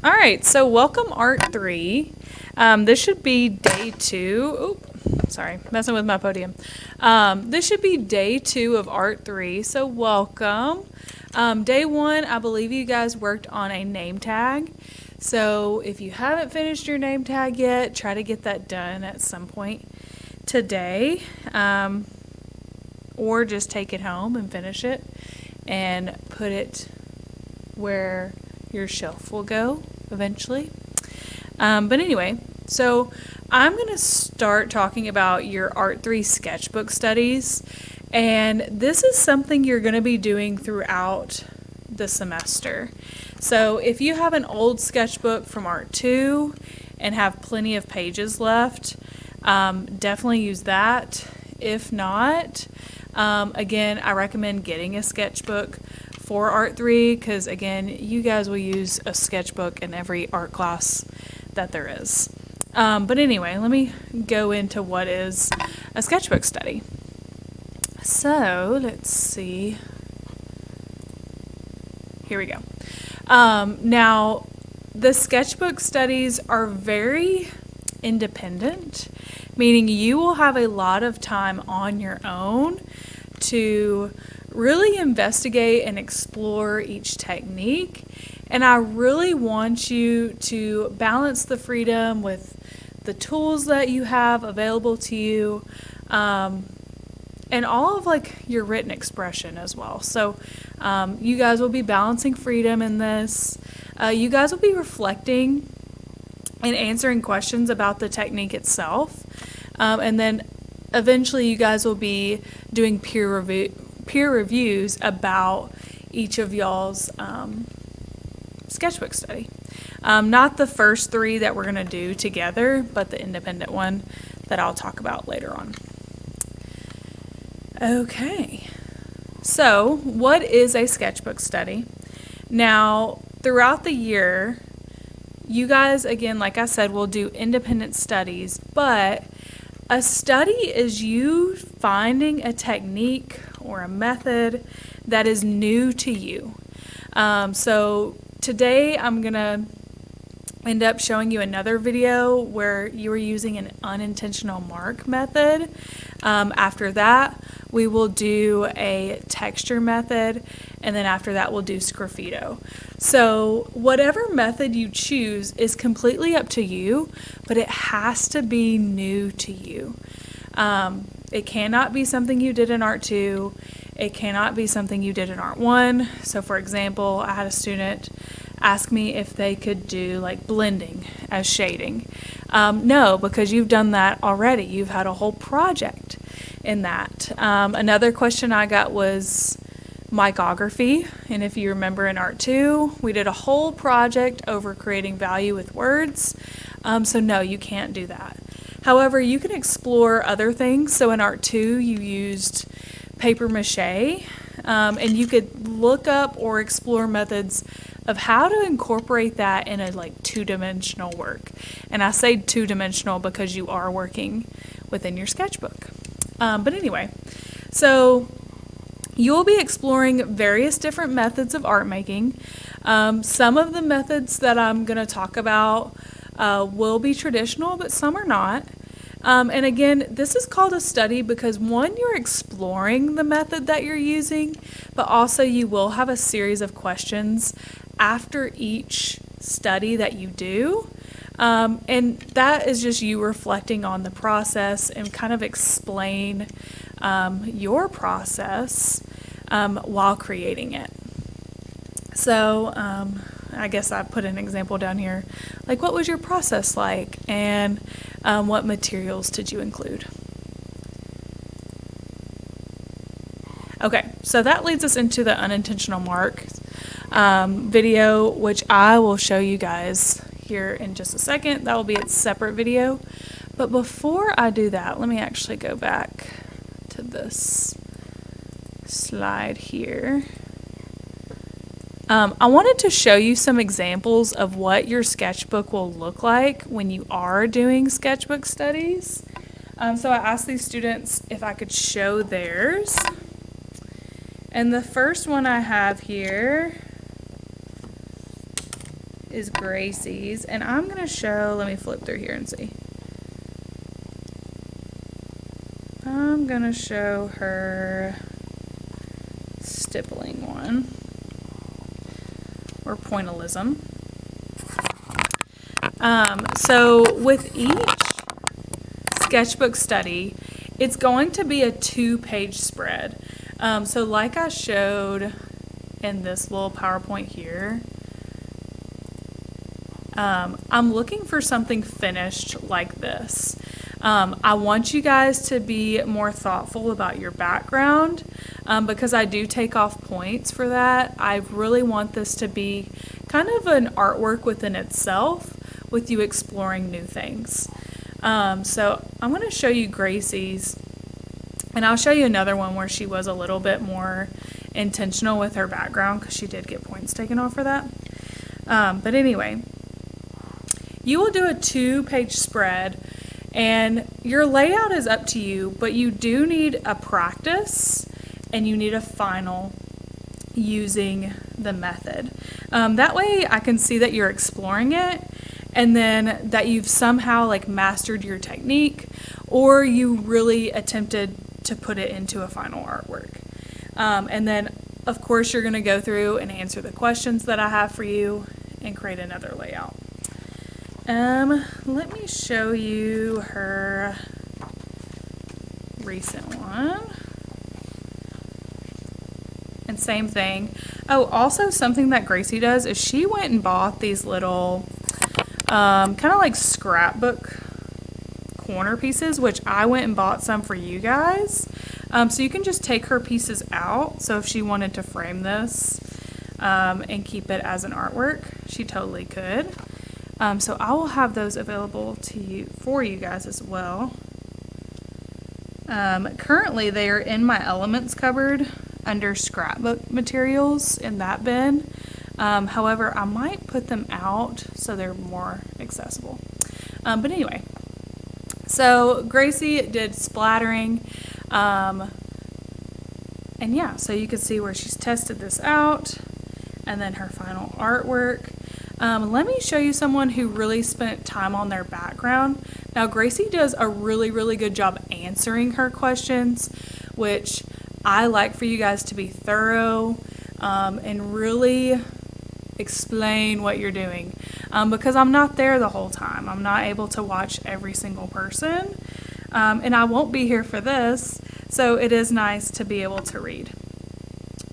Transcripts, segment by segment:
All right, so welcome Art 3. This should be day 2. Oh, sorry, messing with my podium. This should be day 2 of Art 3, so welcome. Day 1, I believe you guys worked on a name tag. So if you haven't finished your name tag yet, try to get that done at some point today. Or just take it home and finish it and put it where your shelf will go eventually. But anyway, so I'm going to start talking about your Art 3 sketchbook studies. And this is something you're going to be doing throughout the semester. So if you have an old sketchbook from Art 2 and have plenty of pages left, definitely use that. If not, again, I recommend getting a sketchbook for Art 3 because, again, you guys will use a sketchbook in every art class that there is. But anyway, let me go into what is a sketchbook study. So let's see. Here we go. Now, the sketchbook studies are very independent, meaning you will have a lot of time on your own to really investigate and explore each technique. And I really want you to balance the freedom with the tools that you have available to you, and all of like your written expression as well. So you guys will be balancing freedom in this. You guys will be reflecting and answering questions about the technique itself. And then eventually you guys will be doing peer reviews about each of y'all's sketchbook study. Not the first 3 that we're going to do together, but the independent one that I'll talk about later on. Okay, so what is a sketchbook study? Now, throughout the year, you guys, again, like I said, will do independent studies, but a study is you finding a technique or a method that is new to you. So today I'm going to end up showing you another video where you are using an unintentional mark method. After that, we will do a texture method, and then after that we'll do sgraffito. So whatever method you choose is completely up to you, but it has to be new to you. It cannot be something you did in Art 2. It cannot be something you did in Art 1. So for example, I had a student ask me if they could do like blending as shading. No, because you've done that already. You've had a whole project in that. Another question I got was micography, and if you remember in Art 2, we did a whole project over creating value with words. So no, you can't do that. However, you can explore other things. So in Art 2, you used paper mache, and you could look up or explore methods of how to incorporate that in a like 2-dimensional work. And I say 2-dimensional because you are working within your sketchbook. But anyway, so you'll be exploring various different methods of art making. Some of the methods that I'm going to talk about will be traditional, but some are not. And again, this is called a study because one, you're exploring the method that you're using, but also you will have a series of questions after each study that you do. And that is just you reflecting on the process and kind of explain your process while creating it. So I guess I put an example down here. Like, what was your process like, and what materials did you include? Okay, so that leads us into the unintentional mark video, which I will show you guys here in just a second. That will be its separate video. But before I do that, let me actually go back to this slide here. I wanted to show you some examples of what your sketchbook will look like when you are doing sketchbook studies. So I asked these students if I could show theirs. And the first one I have here is Gracie's, and I'm going to show, let me flip through here and see. I'm going to show her stippling one, or pointillism. So with each sketchbook study, it's going to be a 2-page spread. So like I showed in this little PowerPoint here, I'm looking for something finished like this. I want you guys to be more thoughtful about your background because I do take off points for that. I really want this to be kind of an artwork within itself with you exploring new things. So I'm going to show you Gracie's, and I'll show you another one where she was a little bit more intentional with her background because she did get points taken off for that. But anyway, you will do a 2-page spread, and your layout is up to you, but you do need a practice and you need a final using the method. That way I can see that you're exploring it, and then that you've somehow like mastered your technique, or you really attempted to put it into a final artwork. And then of course you're going to go through and answer the questions that I have for you and create another layout. Let me show you her recent one. And same thing. Oh, also something that Gracie does is she went and bought these little kind of like scrapbook corner pieces, which I went and bought some for you guys. So you can just take her pieces out. So if she wanted to frame this and keep it as an artwork, she totally could. So I will have those available to you for you guys as well. Currently they are in my elements cupboard under scrapbook materials in that bin. However, I might put them out so they're more accessible. But anyway, so Gracie did splattering. And yeah, so you can see where she's tested this out and then her final artwork. Let me show you someone who really spent time on their background. Now, Gracie does a really, really good job answering her questions, which I like for you guys to be thorough and really explain what you're doing because I'm not there the whole time. I'm not able to watch every single person, and I won't be here for this, so it is nice to be able to read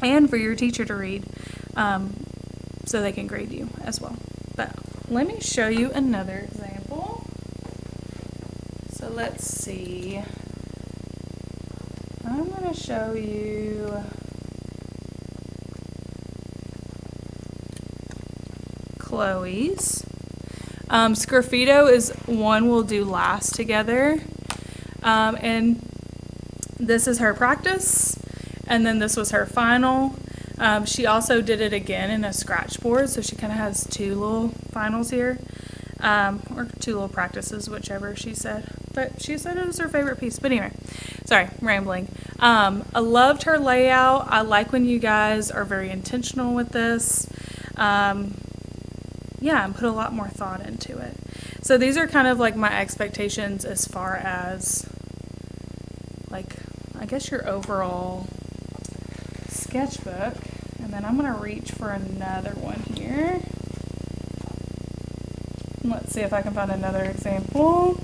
and for your teacher to read so they can grade you as well. But let me show you another example. So let's see. I'm going to show you Chloe's. Sgraffito is one we'll do last together. And this is her practice, and then this was her final. She also did it again in a scratch board, so she kind of has 2 little finals here, or 2 little practices, whichever she said. But she said it was her favorite piece. But anyway, sorry, rambling. I loved her layout. I like when you guys are very intentional with this. Yeah, and put a lot more thought into it. So these are kind of like my expectations as far as, like, I guess your overall sketchbook. And then I'm going to reach for another one here. Let's see if I can find another example.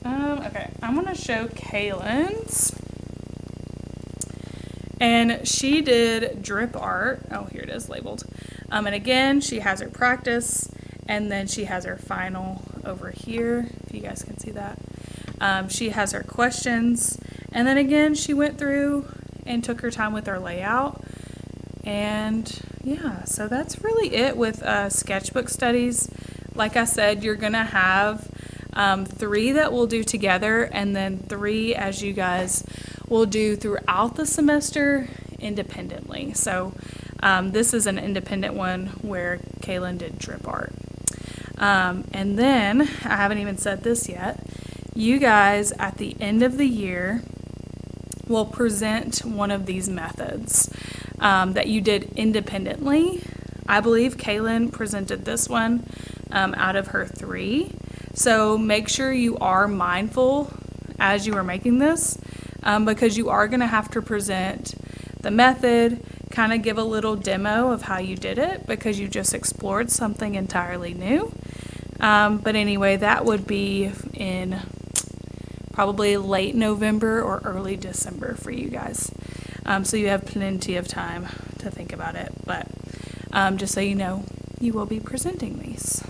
Okay, I'm going to show Kaylin's. And she did drip art. Oh, here it is labeled. And again, she has her practice, and then she has her final over here, if you guys can see that. She has her questions, and then again, she went through and took her time with her layout. And yeah, so that's really it with Sketchbook Studies. Like I said, you're going to have 3 that we'll do together, and then 3 as you guys will do throughout the semester independently. So this is an independent one where Kaylin did drip art. And then, I haven't even said this yet, you guys at the end of the year will present one of these methods that you did independently I believe Kaylin presented this one out of her 3. So make sure you are mindful as you are making this, because you are going to have to present the method, kind of give a little demo of how you did it because you just explored something entirely new. But anyway, that would be in probably late November or early December for you guys. So you have plenty of time to think about it. But just so you know, you will be presenting these.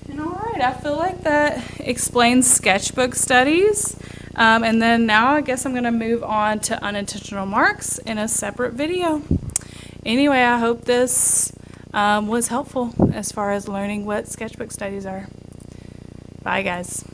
And all right, I feel like that explains sketchbook studies. And then now I guess I'm going to move on to unintentional marks in a separate video. Anyway, I hope this was helpful as far as learning what sketchbook studies are. Bye, guys.